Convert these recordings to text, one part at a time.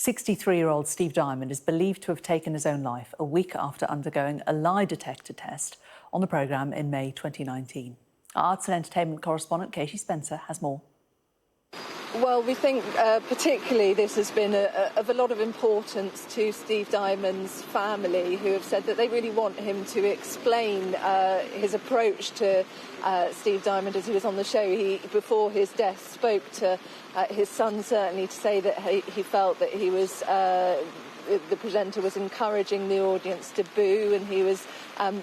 63-year-old Steve Dymond is believed to have taken his own life a week after undergoing a lie detector test on the programme in May 2019. Our arts and entertainment correspondent Katie Spencer has more. Well, we think particularly this has been of a lot of importance to Steve Dymond's family, who have said that they really want him to explain his approach to Steve Dymond as he was on the show. He, before his death, spoke to his son, certainly, to say that he felt that he was... the presenter was encouraging the audience to boo, and he was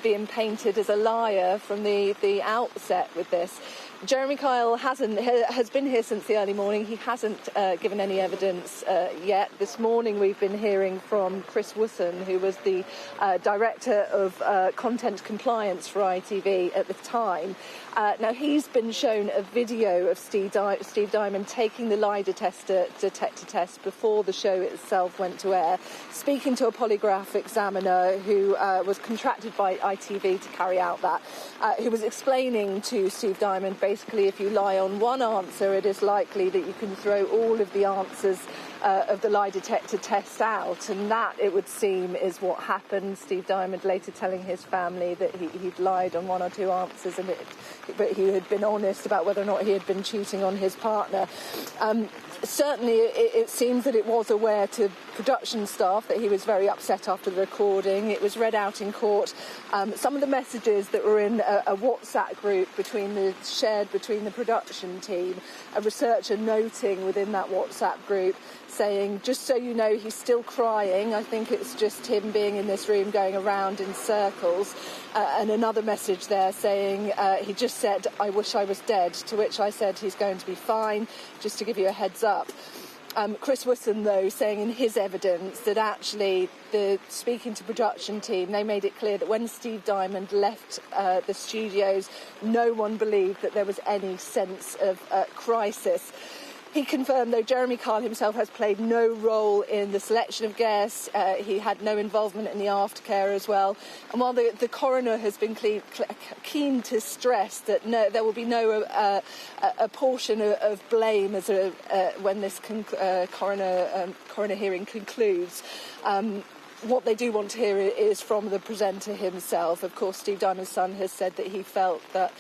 being painted as a liar from the outset with this. Jeremy Kyle has been here since the early morning. He hasn't given any evidence yet. This morning we've been hearing from Chris Wooson, who was the director of content compliance for ITV at the time. Now, he's been shown a video of Steve Dymond taking the lie detector test before the show itself went to air, speaking to a polygraph examiner who was contracted by ITV to carry out that, who was explaining to Steve Dymond, basically, if you lie on one answer, it is likely that you can throw all of the answers of the lie detector test out, and that, it would seem, is what happened. Steve Dymond later telling his family that he'd lied on one or two answers, but he had been honest about whether or not he had been cheating on his partner. Certainly, it seems that it was aware to production staff that he was very upset after the recording. It was read out in court. Some of the messages that were in a WhatsApp group shared between the production team, a researcher noting within that WhatsApp group, saying, just so you know, he's still crying. I think it's just him being in this room going around in circles. And another message there saying, he just said, I wish I was dead, to which I said he's going to be fine, just to give you a heads up. Chris Wooson, though, saying in his evidence that actually, speaking to production team, they made it clear that when Steve Dymond left the studios, no one believed that there was any sense of crisis. He confirmed, though, Jeremy Kyle himself has played no role in the selection of guests. He had no involvement in the aftercare as well. And while the coroner has been keen to stress that there will be no apportion of blame as when this coroner hearing concludes, what they do want to hear is from the presenter himself. Of course, Steve Dymond's son has said that he felt that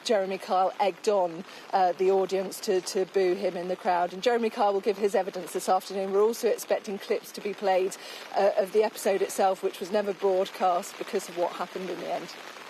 Jeremy Kyle egged on the audience to boo him in the crowd. And Jeremy Kyle will give his evidence this afternoon. We're also expecting clips to be played of the episode itself, which was never broadcast because of what happened in the end.